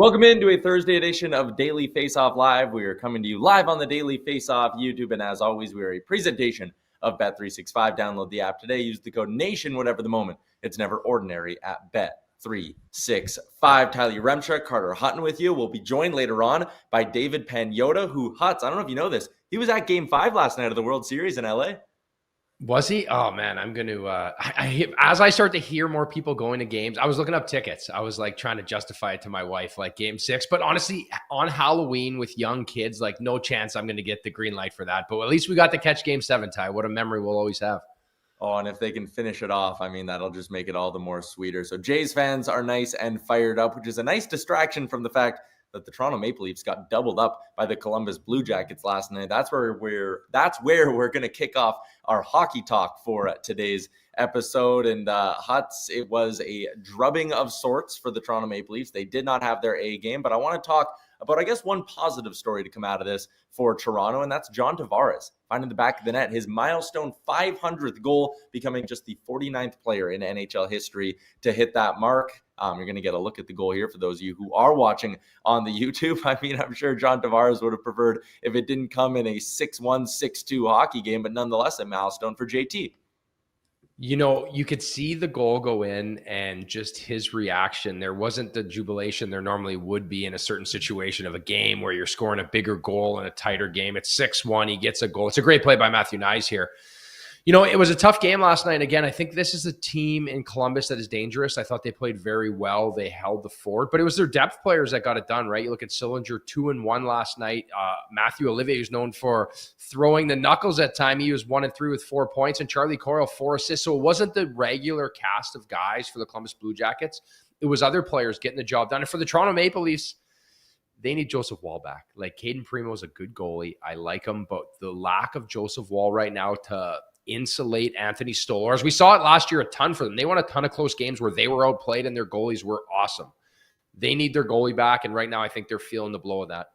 Welcome into a Thursday edition of Daily Faceoff Live. We are coming to you live on the Daily Faceoff YouTube, and as always, we are a presentation of Bet365. Download the app today. Use the code NATION, whatever the moment. It's never ordinary at Bet365. Tyler Yaremchuk, Carter Hutton with you. We'll be joined later on by David Pagnotta, who, Huts, I don't know if you know this, he was at Game 5 last night of the World Series in LA. Was he? Oh man, I'm going to, as I start to hear more people going to games, I was looking up tickets. I was like trying to justify it to my wife, like Game 6, but honestly on Halloween with young kids, like no chance I'm going to get the green light for that. But at least we got to catch Game 7, Ty. What a memory we'll always have. Oh, and if they can finish it off, I mean, that'll just make it all the more sweeter. So Jays fans are nice and fired up, which is a nice distraction from the fact that the Toronto Maple Leafs got doubled up by the Columbus Blue Jackets last night. That's where we're going to kick off our hockey talk for today's episode. And Huts, it was a drubbing of sorts for the Toronto Maple Leafs. They did not have their A game, but I want to talk about, I guess, one positive story to come out of this for Toronto, and that's John Tavares finding the back of the net, his milestone 500th goal, becoming just the 49th player in NHL history to hit that mark. You're going to get a look at the goal here for those of you who are watching on the YouTube. I mean, I'm sure John Tavares would have preferred if it didn't come in a 6-1, 6-2 hockey game, but nonetheless a milestone for JT. You know, you could see the goal go in and just his reaction. There wasn't the jubilation there normally would be in a certain situation of a game where you're scoring a bigger goal in a tighter game. It's 6-1. He gets a goal. It's a great play by Matthew Nyes here. You know, it was a tough game last night. Again, I think this is a team in Columbus that is dangerous. I thought they played very well. They held the fort, but it was their depth players that got it done, right? You look at Sillinger, 2-1 last night. Matthew Olivier, who's known for throwing the knuckles at time. He was 1-3 with 4 points, and Charlie Coyle, 4 assists. So it wasn't the regular cast of guys for the Columbus Blue Jackets. It was other players getting the job done. And for the Toronto Maple Leafs, they need Joseph Woll back. Like, Caden Primo is a good goalie. I like him, but the lack of Joseph Woll right now to insulate Anthony Stolarz. We saw it last year a ton for them. They won a ton of close games where they were outplayed and their goalies were awesome. They need their goalie back, and right now I think they're feeling the blow of that.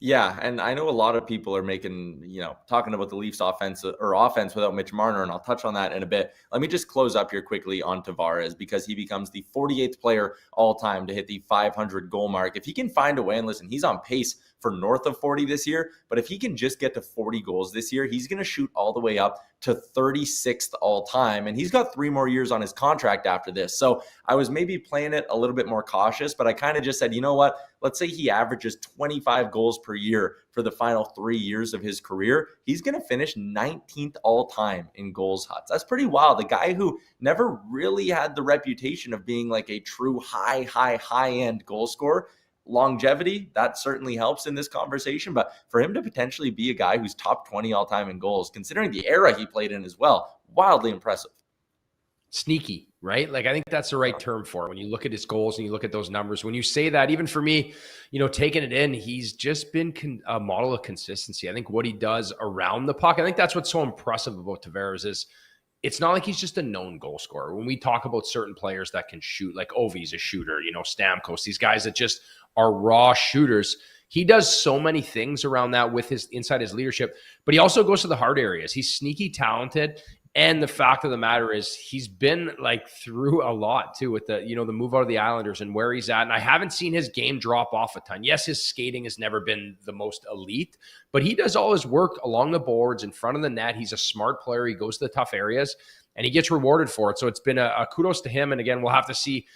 Yeah, and I know a lot of people are making, talking about the Leafs offense without Mitch Marner, and I'll touch on that in a bit. Let me just close up here quickly on Tavares because he becomes the 48th player all time to hit the 500 goal mark. If he can find a way, and listen, he's on pace for north of 40 this year, but if he can just get to 40 goals this year, he's going to shoot all the way up to 36th all time, and he's got 3 more years on his contract after this. So I was maybe playing it a little bit more cautious, but I kind of just said, you know what? Let's say he averages 25 goals per year for the final 3 years of his career. He's going to finish 19th all time in goals, Huts. That's pretty wild. The guy who never really had the reputation of being like a true high-end goal scorer. Longevity, that certainly helps in this conversation, but for him to potentially be a guy who's top 20 all time in goals, considering the era he played in as well, wildly impressive. Sneaky, right? Like, I think that's the right term for it. When you look at his goals and you look at those numbers, when you say that, even for me, taking it in, he's just been a model of consistency. I think what he does around the puck, I think that's what's so impressive about Tavares is it's not like he's just a known goal scorer. When we talk about certain players that can shoot, like Ovi's a shooter, Stamkos, these guys that just are raw shooters. He does so many things around that with inside his leadership, but he also goes to the hard areas. He's sneaky talented. And the fact of the matter is he's been like through a lot too with the move out of the Islanders and where he's at. And I haven't seen his game drop off a ton. Yes, his skating has never been the most elite, but he does all his work along the boards in front of the net. He's a smart player. He goes to the tough areas and he gets rewarded for it. So it's been a kudos to him. And again, we'll have to see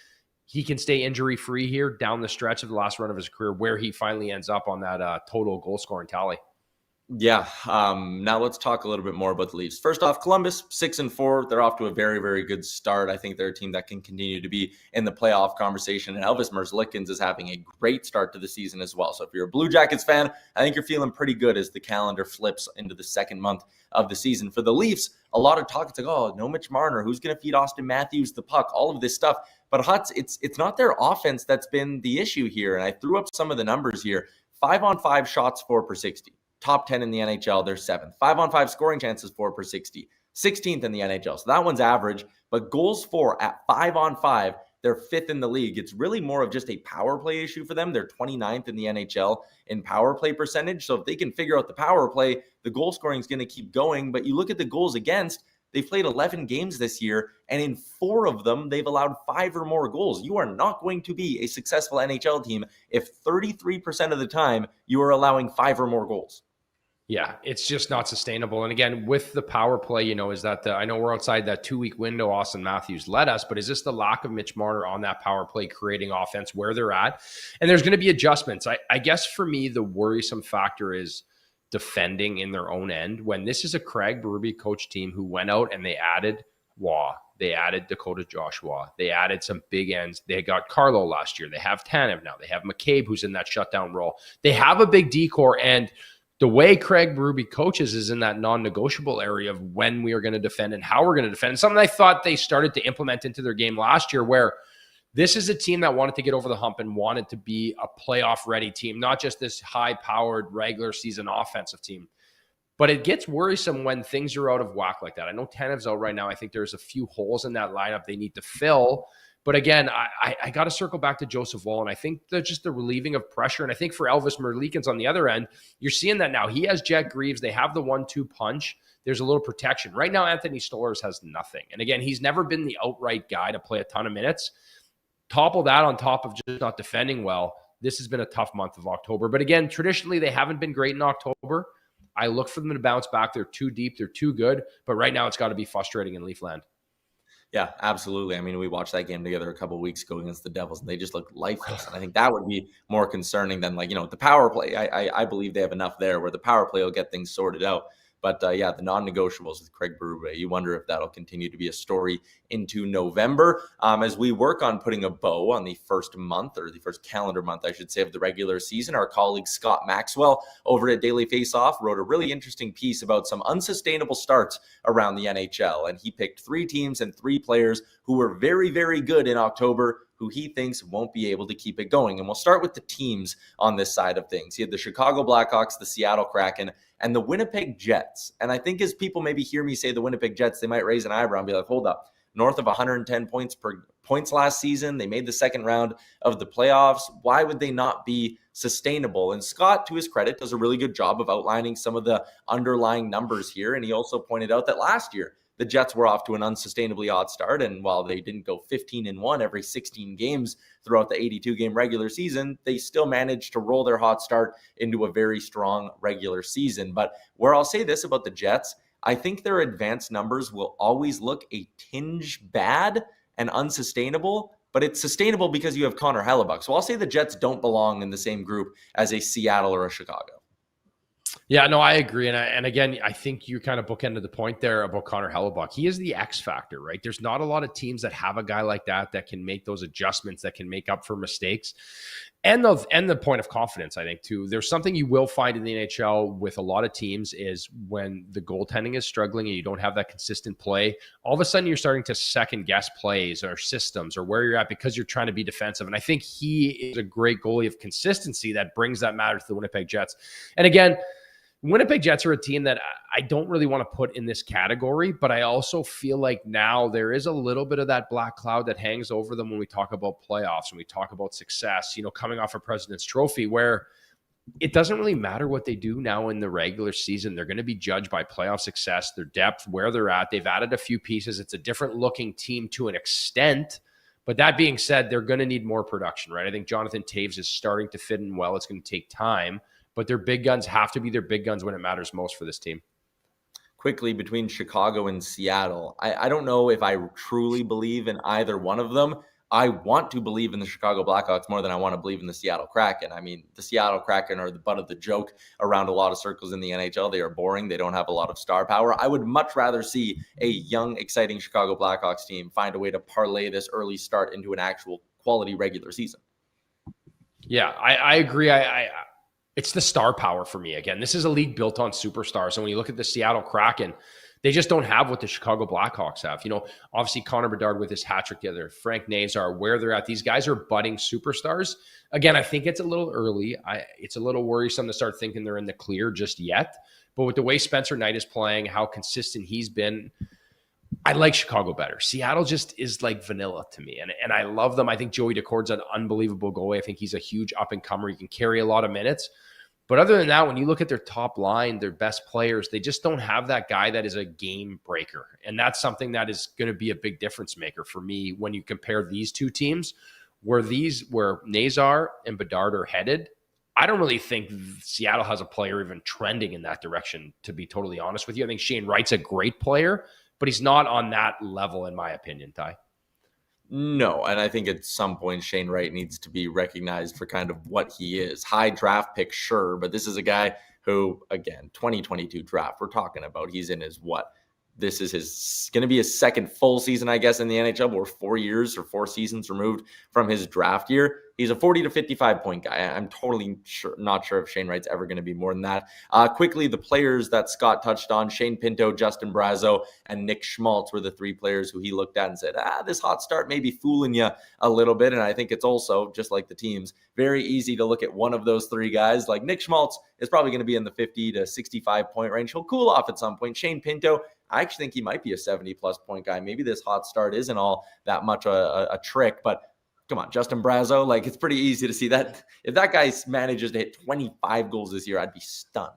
he can stay injury-free here down the stretch of the last run of his career where he finally ends up on that total goal-scoring tally. Yeah. Now let's talk a little bit more about the Leafs. First off, Columbus 6-4. They're off to a very, very good start. I think they're a team that can continue to be in the playoff conversation. And Elvis Merzlikins is having a great start to the season as well. So if you're a Blue Jackets fan, I think you're feeling pretty good as the calendar flips into the second month of the season. For the Leafs, a lot of talk. It's like, oh, no Mitch Marner. Who's going to feed Austin Matthews the puck? All of this stuff. But Huts, it's not their offense that's been the issue here. And I threw up some of the numbers here. 5-on-5 shots, 4 per 60. Top 10 in the NHL, they're 7th. 5-on-5 scoring chances, 4 per 60. 16th in the NHL. So that one's average. But goals for at 5-on-5, they're 5th in the league. It's really more of just a power play issue for them. They're 29th in the NHL in power play percentage. So if they can figure out the power play, the goal scoring is going to keep going. But you look at the goals against, They've played 11 games this year, and in 4 of them, they've allowed 5 or more goals. You are not going to be a successful NHL team if 33% of the time you are allowing 5 or more goals. Yeah, it's just not sustainable. And again, with the power play, is that I know we're outside that 2-week window Austin Matthews led us, but is this the lack of Mitch Marner on that power play creating offense where they're at? And there's going to be adjustments. I guess for me, the worrisome factor is defending in their own end. When this is a Craig Berube coach team who went out and they added Waugh, they added Dakota Joshua, they added some big ends. They got Carlo last year. They have Tanev now. They have McCabe, who's in that shutdown role. They have a big decor, and the way Craig Berube coaches is in that non-negotiable area of when we are going to defend and how we're going to defend. And something I thought they started to implement into their game last year, where this is a team that wanted to get over the hump and wanted to be a playoff-ready team, not just this high-powered regular season offensive team. But it gets worrisome when things are out of whack like that. I know Tanev's out right now. I think there's a few holes in that lineup they need to fill. But again, I got to circle back to Joseph Woll, and I think that just the relieving of pressure. And I think for Elvis Merlikins on the other end, you're seeing that now. He has Jack Greaves. They have the 1-2 punch. There's a little protection. Right now, Anthony Stolarz has nothing. And again, he's never been the outright guy to play a ton of minutes. Topple that on top of just not defending well. This has been a tough month of October. But again, traditionally, they haven't been great in October. I look for them to bounce back. They're too deep. They're too good. But right now, it's got to be frustrating in Leafland. Yeah, absolutely. I mean, we watched that game together a couple of weeks ago against the Devils, and they just looked lifeless. And I think that would be more concerning than the power play. I believe they have enough there where the power play will get things sorted out. But the non-negotiables with Craig Berube, you wonder if that'll continue to be a story into November as we work on putting a bow on the first month, or the first calendar month, I should say, of the regular season. Our colleague Scott Maxwell over at Daily Faceoff wrote a really interesting piece about some unsustainable starts around the NHL. And he picked 3 teams and 3 players who were very, very good in October, who he thinks won't be able to keep it going. And we'll start with the teams on this side of things. He had the Chicago Blackhawks, the Seattle Kraken, and the Winnipeg Jets. And I think as people maybe hear me say the Winnipeg Jets, they might raise an eyebrow and be like, hold up, north of 110 points last season. They made the second round of the playoffs. Why would they not be sustainable? And Scott, to his credit, does a really good job of outlining some of the underlying numbers here. And he also pointed out that last year, the Jets were off to an unsustainably odd start, and while they didn't go 15-1 every 16 games throughout the 82-game regular season, they still managed to roll their hot start into a very strong regular season. But where I'll say this about the Jets, I think their advanced numbers will always look a tinge bad and unsustainable, but it's sustainable because you have Connor Hellebuyck. So I'll say the Jets don't belong in the same group as a Seattle or a Chicago. Yeah, no, I agree. And again, I think you kind of bookended the point there about Connor Hellebuyck. He is the X factor, right? There's not a lot of teams that have a guy like that can make those adjustments, that can make up for mistakes. And the point of confidence, I think, too. There's something you will find in the NHL with a lot of teams is when the goaltending is struggling and you don't have that consistent play, all of a sudden you're starting to second guess plays or systems or where you're at because you're trying to be defensive. And I think he is a great goalie of consistency that brings that matter to the Winnipeg Jets. And again, Winnipeg Jets are a team that I don't really want to put in this category, but I also feel like now there is a little bit of that black cloud that hangs over them when we talk about playoffs, when we talk about success, coming off a President's Trophy, where it doesn't really matter what they do now in the regular season. They're going to be judged by playoff success, their depth, where they're at. They've added a few pieces. It's a different looking team to an extent. But that being said, they're going to need more production, right? I think Jonathan Taves is starting to fit in well. It's going to take time. But their big guns have to be their big guns when it matters most for this team. Quickly, between Chicago and Seattle, I don't know if I truly believe in either one of them. I want to believe in the Chicago Blackhawks more than I want to believe in the Seattle Kraken. I mean, the Seattle Kraken are the butt of the joke around a lot of circles in the NHL. They are boring. They don't have a lot of star power. I would much rather see a young, exciting Chicago Blackhawks team find a way to parlay this early start into an actual quality regular season. Yeah, I agree. It's the star power for me. Again, this is a league built on superstars. So when you look at the Seattle Kraken, they just don't have what the Chicago Blackhawks have. Obviously Connor Bedard with his hat trick the other, Frank Nazar, where they're at. These guys are budding superstars. Again, I think it's a little early. It's a little worrisome to start thinking they're in the clear just yet. But with the way Spencer Knight is playing, how consistent he's been, I like Chicago better. Seattle just is like vanilla to me. And I love them. I think Joey Decord's an unbelievable goalie. I think he's a huge up-and-comer. He can carry a lot of minutes. But other than that, when you look at their top line, their best players, they just don't have that guy that is a game breaker. And that's something that is going to be a big difference maker for me when you compare these two teams, where Nazar and Bedard are headed. I don't really think Seattle has a player even trending in that direction, to be totally honest with you. I think Shane Wright's a great player, but he's not on that level, in my opinion, Ty. No, and I think at some point Shane Wright needs to be recognized for kind of what he is. High draft pick, sure, but this is a guy who, again, 2022 draft, we're talking about, he's in his what? This is going to be his second full season, I guess, in the NHL. We're 4 years or 4 seasons removed from his draft year. He's a 40 to 55 point guy. I'm totally not sure if Shane Wright's ever going to be more than that. Quickly, the players that Scott touched on, Shane Pinto, Justin Brazeau, and Nick Schmaltz were the 3 players who he looked at and said, this hot start may be fooling you a little bit. And I think it's also, just like the teams, very easy to look at one of those 3 guys. Like Nick Schmaltz is probably going to be in the 50 to 65 point range. He'll cool off at some point. Shane Pinto, I actually think he might be a 70-plus point guy. Maybe this hot start isn't all that much a trick, but come on, Justin Brazeau, like it's pretty easy to see that. If that guy manages to hit 25 goals this year, I'd be stunned.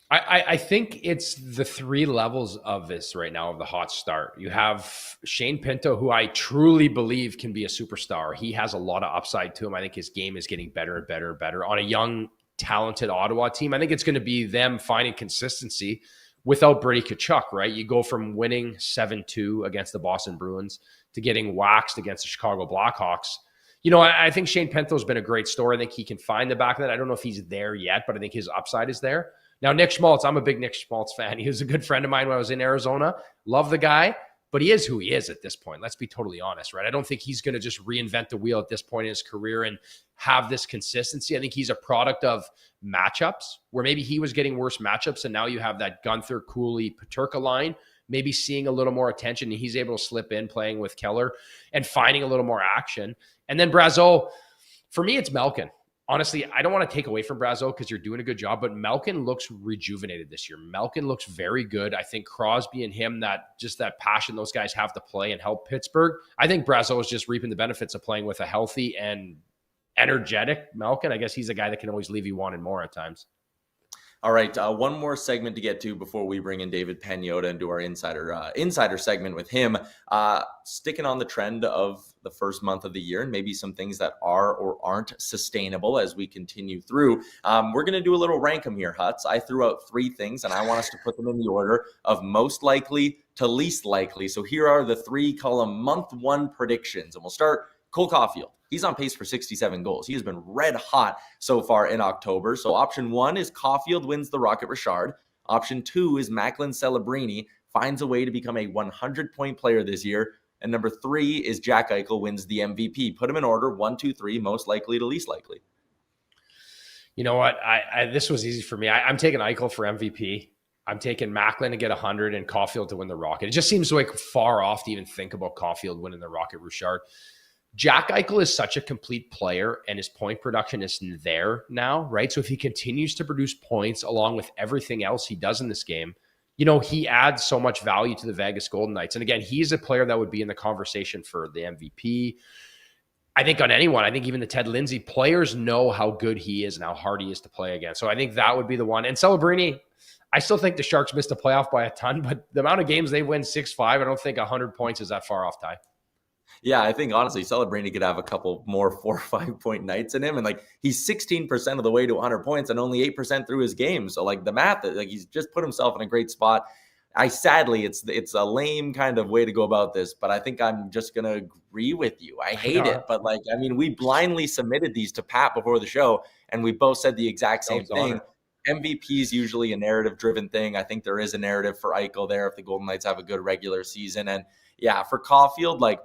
I think it's the 3 levels of this right now of the hot start. You have Shane Pinto, who I truly believe can be a superstar. He has a lot of upside to him. I think his game is getting better and better and better on a young, talented Ottawa team. I think it's going to be them finding consistency without Brady Tkachuk, right? You go from winning 7-2 against the Boston Bruins to getting waxed against the Chicago Blackhawks. You know, I think Shane Pinto's been a great story. I think he can find the back of that. I don't know if he's there yet, but I think his upside is there. Now, Nick Schmaltz, I'm a big Nick Schmaltz fan. He was a good friend of mine when I was in Arizona. Love the guy, but he is who he is at this point. Let's be totally honest, right? I don't think he's going to just reinvent the wheel at this point in his career and have this consistency. I think he's a product of matchups where maybe he was getting worse matchups, and now you have that Gunther, Cooley, Peterka line maybe seeing a little more attention, and he's able to slip in playing with Keller and finding a little more action. And then Brazeau, for me, it's Malkin. Honestly, I don't want to take away from Brazeau because you're doing a good job, but Malkin looks rejuvenated this year. Malkin looks very good. I think Crosby and him, that passion those guys have to play and help Pittsburgh. I think Brazeau is just reaping the benefits of playing with a healthy and energetic Malkin. I guess he's a guy that can always leave you wanting more at times. All right, one more segment to get to before we bring in David Pagnotta and do our insider segment with him. Sticking on the trend of the first month of the year and maybe some things that are or aren't sustainable as we continue through. We're going to do a little rank 'em here, Huts. I threw out 3 things, and I want us to put them in the order of most likely to least likely. So here are the 3, call them month 1 predictions, and we'll start Cole Caufield. He's on pace for 67 goals. He has been red hot so far in October. So option 1 is Caufield wins the Rocket Richard. Option 2 is Macklin Celebrini finds a way to become a 100-point player this year. And number 3 is Jack Eichel wins the MVP. Put them in order, 1, 2, 3, most likely to least likely. You know what? This was easy for me. I'm taking Eichel for MVP. I'm taking Macklin to get 100 and Caufield to win the Rocket. It just seems like far off to even think about Caufield winning the Rocket Richard. Jack Eichel is such a complete player, and his point production is there now, right? So if he continues to produce points along with everything else he does in this game, you know, he adds so much value to the Vegas Golden Knights. And again, he's a player that would be in the conversation for the MVP. I think on anyone, I think even the Ted Lindsay players know how good he is and how hard he is to play against. So I think that would be the one. And Celebrini, I still think the Sharks missed a playoff by a ton, but the amount of games they win 6-5, I don't think 100 points is that far off, Ty. Yeah, I think honestly, Celebrini could have a couple more 4 or 5 point nights in him. And like, he's 16% of the way to 100 points and only 8% through his game. So like the math, like he's just put himself in a great spot. Sadly, it's a lame kind of way to go about this, but I think I'm just going to agree with you. I hate it. But like, I mean, we blindly submitted these to Pat before the show and we both said the exact same thing. MVP is usually a narrative driven thing. I think there is a narrative for Eichel there if the Golden Knights have a good regular season. And yeah, for Caufield, like,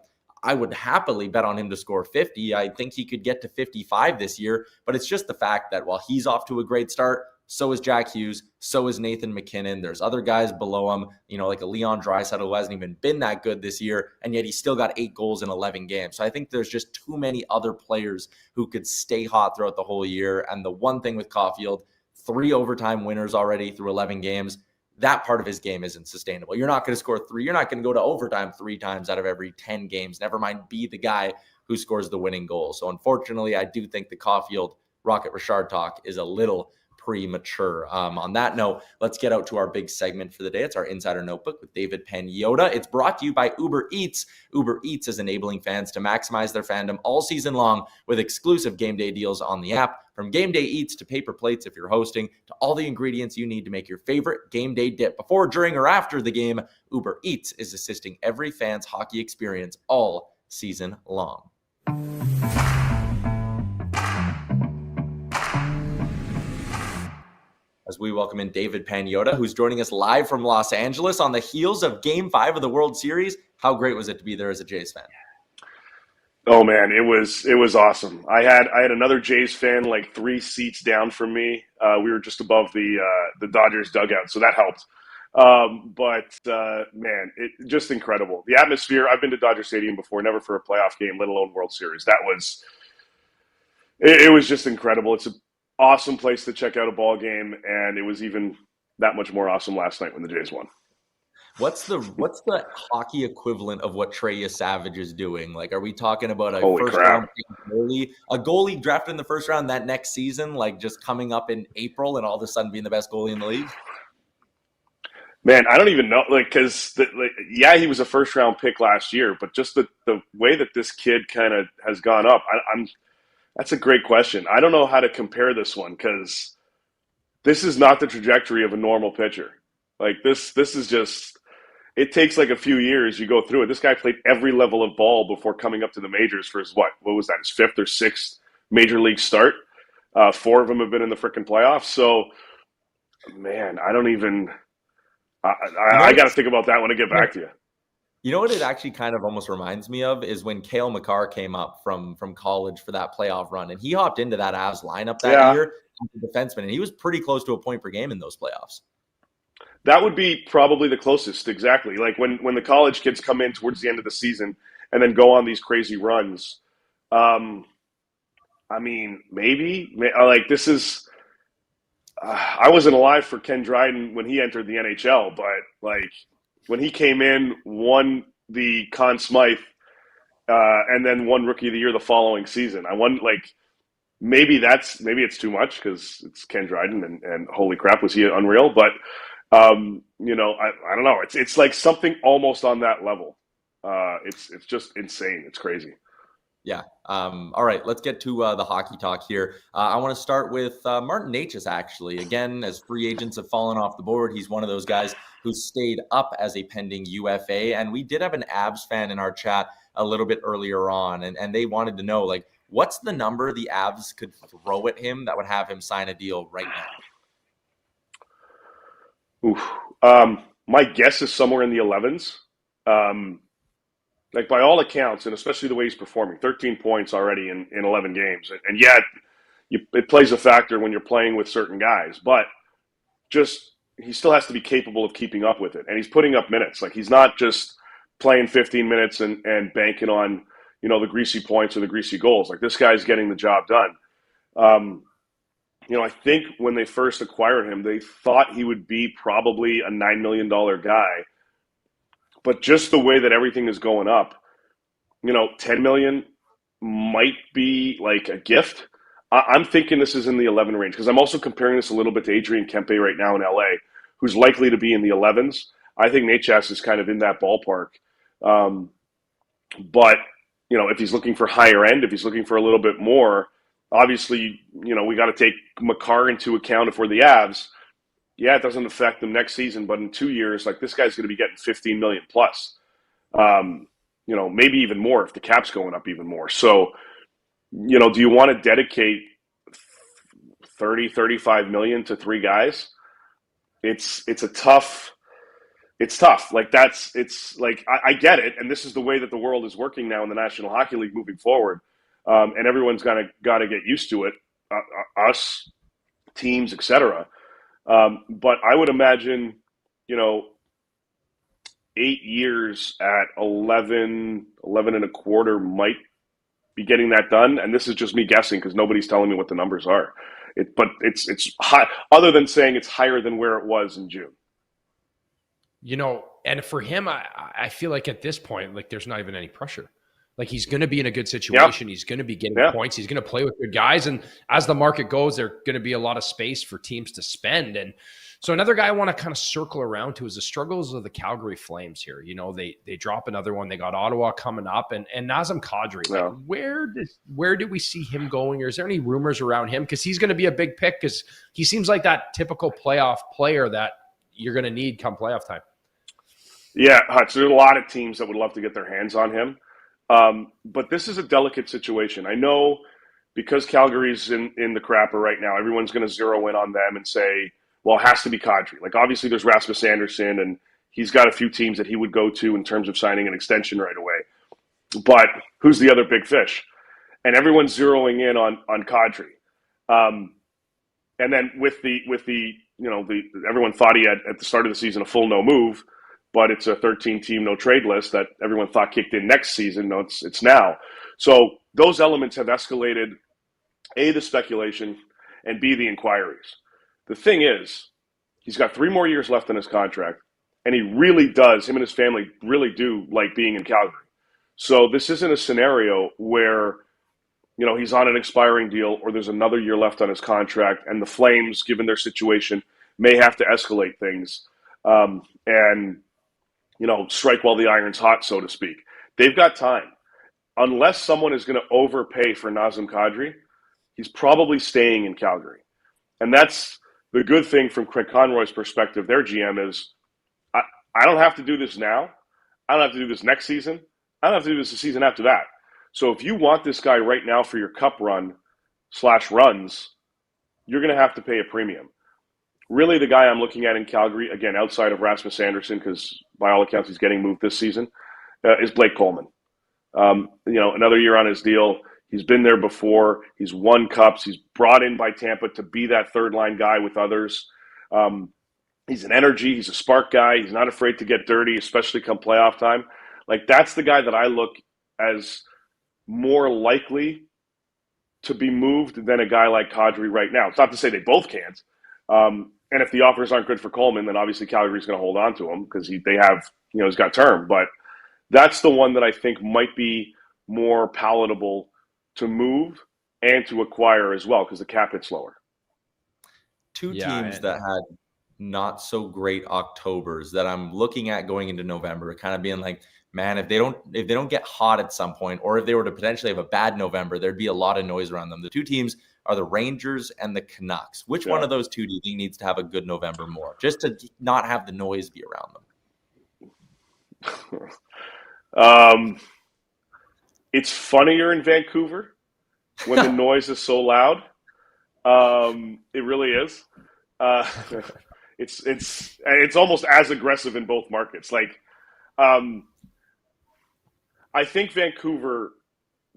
I would happily bet on him to score 50. I think he could get to 55 this year, but it's just the fact that while he's off to a great start, so is Jack Hughes, so is Nathan McKinnon. There's other guys below him, you know, like a Leon Draisaitl who hasn't even been that good this year, and yet he's still got 8 goals in 11 games. So I think there's just too many other players who could stay hot throughout the whole year. And the one thing with Caufield, 3 overtime winners already through 11 games. That part of his game isn't sustainable. You're not going to score 3. You're not going to go to overtime 3 times out of every 10 games. Never mind be the guy who scores the winning goal. So unfortunately, I do think the Caufield Rocket Richard talk is a little premature. On that note, let's get out to our big segment for the day. It's our Insider Notebook with David Pagnotta. It's brought to you by Uber Eats. Uber Eats is enabling fans to maximize their fandom all season long with exclusive game day deals on the app. From game day eats to paper plates if you're hosting, to all the ingredients you need to make your favorite game day dip before, during, or after the game, Uber Eats is assisting every fan's hockey experience all season long. As we welcome in David Pagnotta, who's joining us live from Los Angeles on the heels of Game 5 of the World Series. How great was it to be there as a Jays fan? Oh man, it was awesome. I had another Jays fan like 3 seats down from me. We were just above the Dodgers dugout, so that helped. Man, it just incredible. The atmosphere. I've been to Dodger Stadium before, never for a playoff game, let alone World Series. It was just incredible. It's an awesome place to check out a ball game, and it was even that much more awesome last night when the Jays won. What's the hockey equivalent of what Trey Savage is doing? Like, are we talking about a Holy first crap. round goalie drafted in the first round that next season, like just coming up in April and all of a sudden being the best goalie in the league? Man, I don't even know, because he was a first round pick last year, but just the way that this kid kind of has gone up, that's a great question. I don't know how to compare this one, because this is not the trajectory of a normal pitcher. Like this is just. It takes like a few years. You go through it. This guy played every level of ball before coming up to the majors for his what was that? His 5th or 6th major league start. 4 of them have been in the freaking playoffs. So, man, I don't even. I got to think about that when I get back to you. You know what it actually kind of almost reminds me of is when Cale Makar came up from college for that playoff run, and he hopped into that Avs lineup that year as a defenseman, and he was pretty close to a point per game in those playoffs. That would be probably the closest, exactly. Like when the college kids come in towards the end of the season and then go on these crazy runs. I mean, maybe like this is. I wasn't alive for Ken Dryden when he entered the NHL, but like when he came in, won the Conn Smythe, and then won Rookie of the Year the following season. I won like maybe it's too much because it's Ken Dryden and holy crap was he unreal, but. I don't know. It's like something almost on that level. It's just insane. It's crazy. Yeah. All right. Let's get to the hockey talk here. I want to start with Martin Necas, actually. Again, as free agents have fallen off the board, he's one of those guys who stayed up as a pending UFA. And we did have an Avs fan in our chat a little bit earlier on, and they wanted to know, like, what's the number the Avs could throw at him that would have him sign a deal right now? Oof. My guess is somewhere in the 11s. Like by all accounts, and especially the way he's performing, 13 points already in 11 games. And yet it plays a factor when you're playing with certain guys, but just he still has to be capable of keeping up with it. And he's putting up minutes. Like he's not just playing 15 minutes and banking on, the greasy points or the greasy goals. Like this guy's getting the job done. I think when they first acquired him, they thought he would be probably a $9 million guy. But just the way that everything is going up, $10 million might be like a gift. I'm thinking this is in the 11 range because I'm also comparing this a little bit to Adrian Kempe right now in LA, who's likely to be in the 11s. I think Necas is kind of in that ballpark. But, if he's looking for higher end, if he's looking for a little bit more, obviously, we got to take Makar into account if we're the Avs. Yeah, it doesn't affect them next season, but in 2 years, like this guy's going to be getting 15 million plus. Maybe even more if the cap's going up even more. So, do you want to dedicate 30, 35 million to 3 guys? It's tough. Like I get it. And this is the way that the world is working now in the National Hockey League moving forward. And everyone's got to get used to it, us, teams, etc. But I would imagine, 8 years at 11 and a quarter might be getting that done. And this is just me guessing because nobody's telling me what the numbers are. But it's high, other than saying it's higher than where it was in June. And for him, I feel like at this point, like there's not even any pressure. Like, he's going to be in a good situation. Yep. He's going to be getting points. He's going to play with good guys. And as the market goes, there's going to be a lot of space for teams to spend. And so another guy I want to kind of circle around to is the struggles of the Calgary Flames here. You know, they drop another one. They got Ottawa coming up, and Nazim Kadri. Like, where did we see him going? Or is there any rumors around him? Because he's going to be a big pick, because he seems like that typical playoff player that you're going to need come playoff time. Yeah, Hutch, there's a lot of teams that would love to get their hands on him. But this is a delicate situation. I know because Calgary's in the crapper right now, everyone's going to zero in on them and say, well, it has to be Kadri. Like, obviously there's Rasmus Anderson, and he's got a few teams that he would go to in terms of signing an extension right away. But who's the other big fish? And everyone's zeroing in on Kadri. And then with the everyone thought he had at the start of the season a full no move, but it's a 13-team no trade list that everyone thought kicked in next season. No, it's now. So those elements have escalated, A, the speculation, and B, the inquiries. The thing is, he's got 3 more years left on his contract, and he really does, him and his family really do like being in Calgary. So this isn't a scenario where, he's on an expiring deal or there's another year left on his contract, and the Flames, given their situation, may have to escalate things and strike while the iron's hot, so to speak. They've got time. Unless someone is going to overpay for Nazim Kadri, he's probably staying in Calgary. And that's the good thing from Craig Conroy's perspective. Their GM is, I don't have to do this now. I don't have to do this next season. I don't have to do this the season after that. So if you want this guy right now for your cup run/runs, you're going to have to pay a premium. Really, the guy I'm looking at in Calgary, again, outside of Rasmus Anderson, because by all accounts he's getting moved this season, is Blake Coleman. Another year on his deal. He's been there before. He's won cups. He's brought in by Tampa to be that third-line guy with others. He's an energy. He's a spark guy. He's not afraid to get dirty, especially come playoff time. Like, that's the guy that I look as more likely to be moved than a guy like Kadri right now. It's not to say they both can't. And if the offers aren't good for Coleman, then obviously Calgary's going to hold on to him because he's got term. But that's the one that I think might be more palatable to move and to acquire as well, because the cap hits lower. Two teams that had not so great Octobers that I'm looking at going into November, kind of being like, man, if they don't get hot at some point, or if they were to potentially have a bad November, there'd be a lot of noise around them. The two teams are the Rangers and the Canucks. Which one of those two do you think needs to have a good November more, just to not have the noise be around them? It's funnier in Vancouver when the noise is so loud. It really is. It's almost as aggressive in both markets. Like, I think Vancouver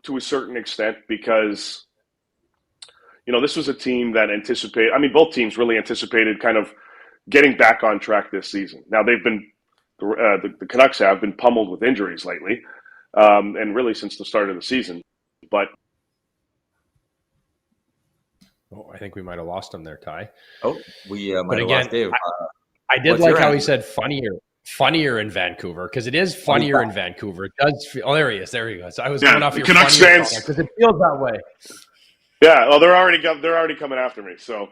to a certain extent, because this was a team that both teams really anticipated kind of getting back on track this season. Now they've been the Canucks have been pummeled with injuries lately. And really since the start of the season. But I think we might have lost him there, Ty. We might have lost Dave. I did like how he said funnier in Vancouver, because it is funnier in Vancouver. It does feel, there he is. There he goes. I was going off your Canucks fans, because it feels that way. Yeah, well, they're already coming after me. So,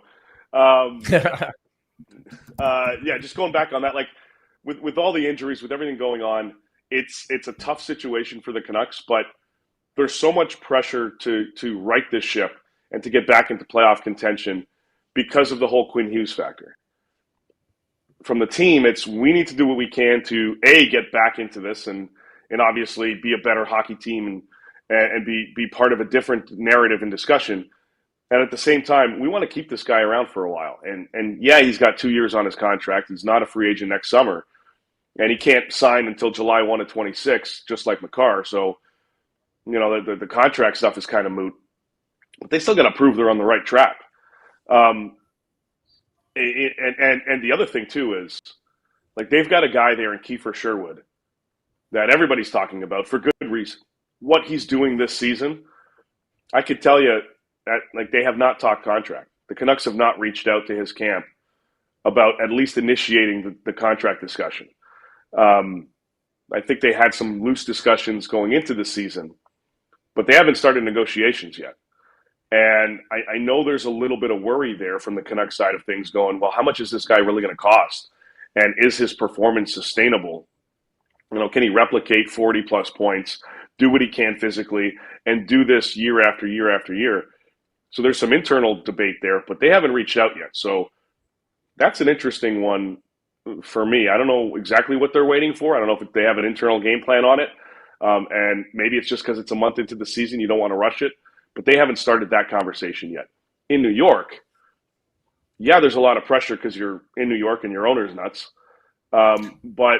just going back on that, like with all the injuries, with everything going on, it's a tough situation for the Canucks, but there's so much pressure to right this ship and to get back into playoff contention because of the whole Quinn Hughes factor. From the team, we need to do what we can to get back into this and obviously be a better hockey team and be part of a different narrative and discussion. And at the same time, we want to keep this guy around for a while. And he's got 2 years on his contract. He's not a free agent next summer. And he can't sign until July 1 of 26, just like Makar. So, the contract stuff is kind of moot. But they still got to prove they're on the right track. And the other thing, too, is, like, they've got a guy there in Kiefer Sherwood that everybody's talking about for good reason. What he's doing this season, I could tell you that, like, they have not talked contract. The Canucks have not reached out to his camp about at least initiating the contract discussion. I think they had some loose discussions going into the season, but they haven't started negotiations yet. And I know there's a little bit of worry there from the Canucks side of things going, well, how much is this guy really going to cost? And is his performance sustainable? Can he replicate 40-plus points, do what he can physically, and do this year after year after year? So there's some internal debate there, but they haven't reached out yet. So that's an interesting one for me. I don't know exactly what they're waiting for. I don't know if they have an internal game plan on it. And maybe it's just because it's a month into the season, you don't want to rush it. But they haven't started that conversation yet. In New York, yeah, there's a lot of pressure because you're in New York and your owner's nuts. But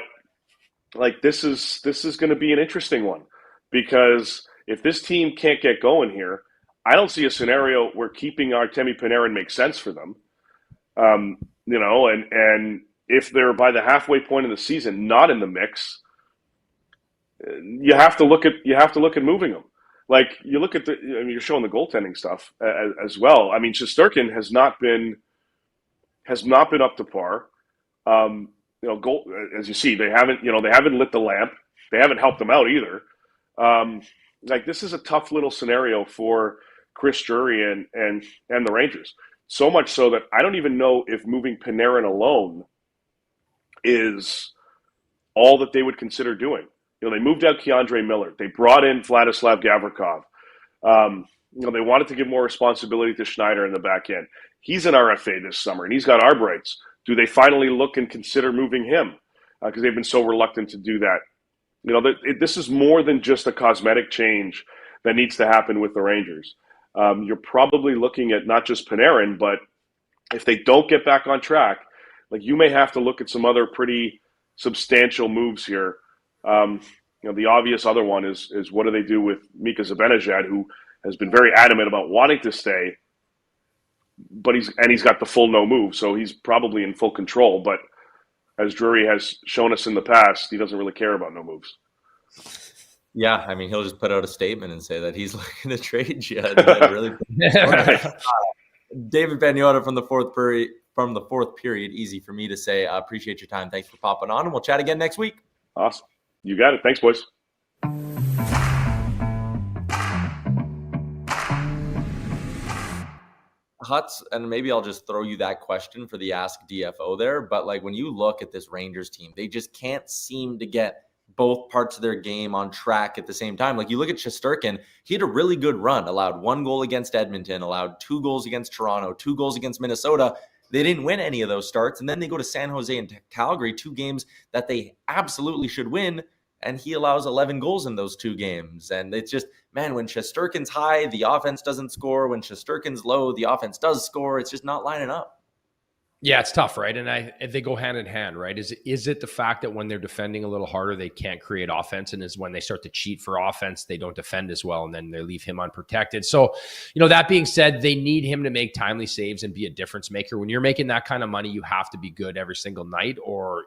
like this is going to be an interesting one, because if this team can't get going here, I don't see a scenario where keeping Artemi Panarin makes sense for them. And if they're by the halfway point of the season not in the mix, you have to look at moving them. Like you look at you're showing the goaltending stuff as well. I mean, Shesterkin has not been up to par. As you see, they haven't lit the lamp. They haven't helped them out either. Like this is a tough little scenario for Chris Drury and the Rangers. So much so that I don't even know if moving Panarin alone is all that they would consider doing. They moved out Keandre Miller. They brought in Vladislav Gavrikov. They wanted to give more responsibility to Schneider in the back end. He's an RFA this summer, and he's got arb rights. Do they finally look and consider moving him? Because they've been so reluctant to do that. This is more than just a cosmetic change that needs to happen with the Rangers. You're probably looking at not just Panarin, but if they don't get back on track, like you may have to look at some other pretty substantial moves here. The obvious other one is what do they do with Mika Zibanejad, who has been very adamant about wanting to stay, but he's got the full no move, so he's probably in full control. But as Drury has shown us in the past, he doesn't really care about no moves. Yeah, I mean, he'll just put out a statement and say that he's looking to trade you. Really, David Pagnotta from the fourth period. Easy for me to say. I appreciate your time. Thanks for popping on, and we'll chat again next week. Awesome. You got it. Thanks, boys. Huts, and maybe I'll just throw you that question for the Ask DFO there. But like when you look at this Rangers team, they just can't seem to get both parts of their game on track at the same time. Like you look at Shesterkin, he had a really good run, allowed 1 goal against Edmonton, allowed 2 goals against Toronto, 2 goals against Minnesota. They didn't win any of those starts. And then they go to San Jose and Calgary, 2 games that they absolutely should win. And he allows 11 goals in those 2 games. And it's just, man, when Shesterkin's high, the offense doesn't score. When Shesterkin's low, the offense does score. It's just not lining up. Yeah, it's tough, right? And they go hand in hand, right? Is it the fact that when they're defending a little harder, they can't create offense, and is when they start to cheat for offense, they don't defend as well, and then they leave him unprotected. So, that being said, they need him to make timely saves and be a difference maker. When you're making that kind of money, you have to be good every single night, or,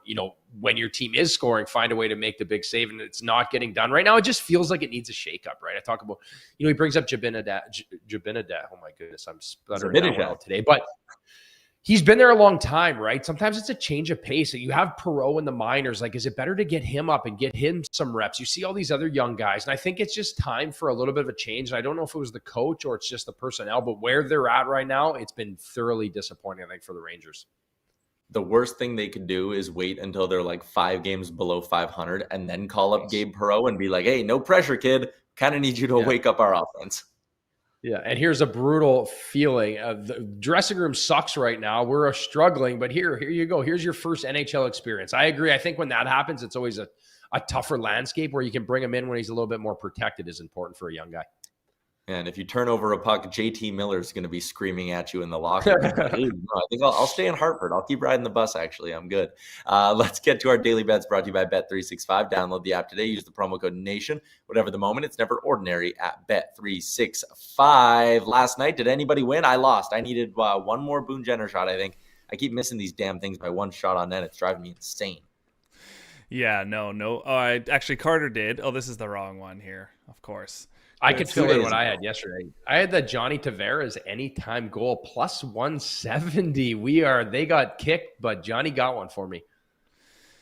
when your team is scoring, find a way to make the big save, and it's not getting done right now. It just feels like it needs a shakeup, right? I talk about, he brings up Jabinadad. Oh my goodness, I'm sputtering out today, but he's been there a long time, right? Sometimes it's a change of pace. You have Perreault in the minors. Like, is it better to get him up and get him some reps? You see all these other young guys, and I think it's just time for a little bit of a change. And I don't know if it was the coach or it's just the personnel, but where they're at right now, it's been thoroughly disappointing, I think, for the Rangers. The worst thing they could do is wait until they're like 5 games below 500 and then call up Gabe Perreault and be like, hey, no pressure, kid. Kind of need you to wake up our offense. Yeah, and here's a brutal feeling. The dressing room sucks right now. We're struggling, but here you go. Here's your first NHL experience. I agree. I think when that happens, it's always a tougher landscape where you can bring him in when he's a little bit more protected is important for a young guy. And if you turn over a puck, JT Miller is going to be screaming at you in the locker room. I think I'll stay in Hartford. I'll keep riding the bus, actually. I'm good. Let's get to our daily bets brought to you by Bet365. Download the app today. Use the promo code NATION. Whatever the moment, it's never ordinary at Bet365. Last night, did anybody win? I lost. I needed one more Boone Jenner shot, I think. I keep missing these damn things by one shot on net. It's driving me insane. Yeah, no. Actually, Carter did. Oh, this is the wrong one here, of course. I could fill in what I had yesterday. I had the Johnny Tavares anytime goal plus 170. They got kicked, but Johnny got one for me.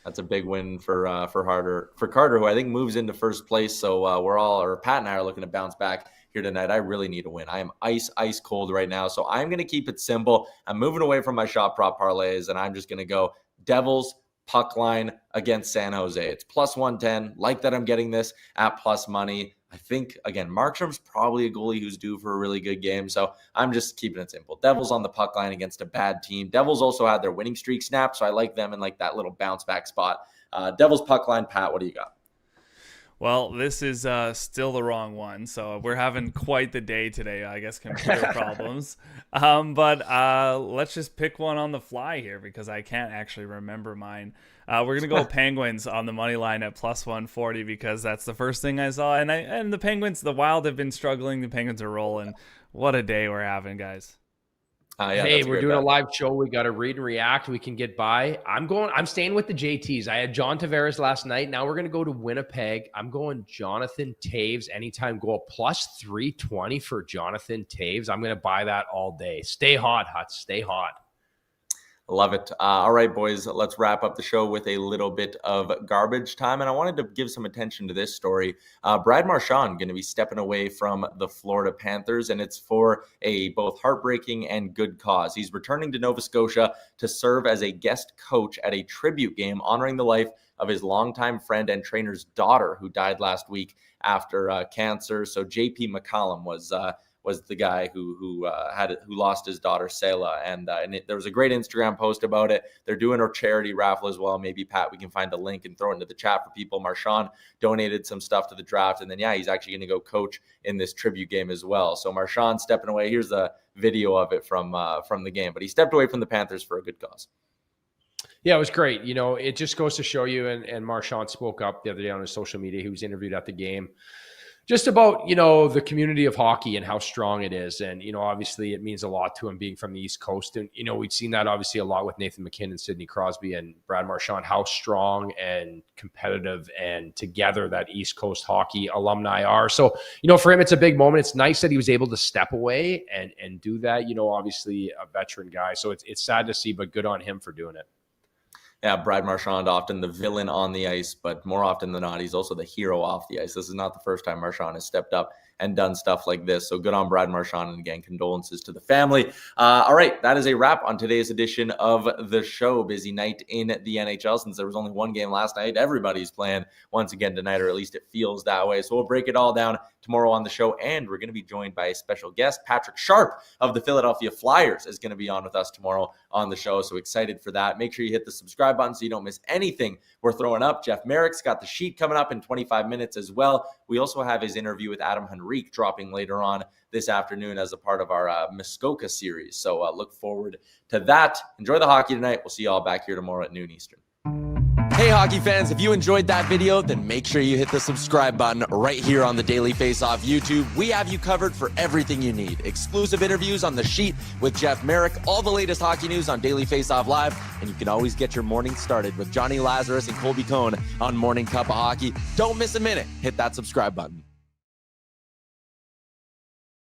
That's a big win for Carter, who I think moves into first place. So Pat and I are looking to bounce back here tonight. I really need a win. I am ice cold right now. So I'm going to keep it simple. I'm moving away from my shot prop parlays, and I'm just going to go Devils puck line against San Jose. It's plus 110. Like that I'm getting this at plus money. I think, again, Markstrom's probably a goalie who's due for a really good game. So I'm just keeping it simple. Devils on the puck line against a bad team. Devils also had their winning streak snapped, so I like them in like that little bounce back spot. Devils puck line. Pat, what do you got? Well, this is still the wrong one, so we're having quite the day today, I guess, computer problems. But let's just pick one on the fly here because I can't actually remember mine. We're going to go Penguins on the money line at plus 140 because that's the first thing I saw. And the Penguins, the Wild have been struggling. The Penguins are rolling. What a day we're having, guys. Hey, we're doing a live show. We got to read and react. We can get by. I'm staying with the JTs. I had John Tavares last night. Now we're going to go to Winnipeg. I'm going Jonathan Toews anytime goal plus 320 for Jonathan Toews. I'm going to buy that all day. Stay hot, Hutz. Stay hot. Love it. All right, boys, let's wrap up the show with a little bit of garbage time. And I wanted to give some attention to this story. Brad Marchand going to be stepping away from the Florida Panthers, and it's for a both heartbreaking and good cause. He's returning to Nova Scotia to serve as a guest coach at a tribute game honoring the life of his longtime friend and trainer's daughter who died last week after cancer. So JP McCallum was the guy who lost his daughter Selah, and there was a great Instagram post about it. They're doing a charity raffle as well. Maybe Pat, we can find a link and throw it into the chat for people. Marchand donated some stuff to the draft, and then he's actually going to go coach in this tribute game as well. So Marchand stepping away. Here's a video of it from the game, but he stepped away from the Panthers for a good cause. Yeah, it was great. It just goes to show you, and Marchand spoke up the other day on his social media. He was interviewed at the game. Just about, the community of hockey and how strong it is. And, obviously it means a lot to him being from the East Coast. And, we've seen that obviously a lot with Nathan McKinnon, Sidney Crosby, and Brad Marchand, how strong and competitive and together that East Coast hockey alumni are. So, for him, it's a big moment. It's nice that he was able to step away and do that. Obviously a veteran guy. So it's sad to see, but good on him for doing it. Yeah, Brad Marchand, often the villain on the ice, but more often than not, he's also the hero off the ice. This is not the first time Marchand has stepped up and done stuff like this. So good on Brad Marchand. And again, condolences to the family. All right, that is a wrap on today's edition of the show. Busy night in the NHL since there was only one game last night. Everybody's playing once again tonight, or at least it feels that way. So we'll break it all down tomorrow on the show. And we're going to be joined by a special guest. Patrick Sharp of the Philadelphia Flyers is going to be on with us tomorrow on the show. So excited for that. Make sure you hit the subscribe button so you don't miss anything we're throwing up. Jeff Merrick's got the sheet coming up in 25 minutes as well. We also have his interview with Adam Henrique dropping later on this afternoon as a part of our Muskoka series. So look forward to that. Enjoy the hockey tonight. We'll see you all back here tomorrow at noon Eastern. Hey, hockey fans, if you enjoyed that video, then make sure you hit the subscribe button right here on the Daily Faceoff YouTube. We have you covered for everything you need. Exclusive interviews on the sheet with Jeff Merrick, all the latest hockey news on Daily Faceoff Live, and you can always get your morning started with Johnny Lazarus and Colby Cohn on Morning Cup of Hockey. Don't miss a minute. Hit that subscribe button.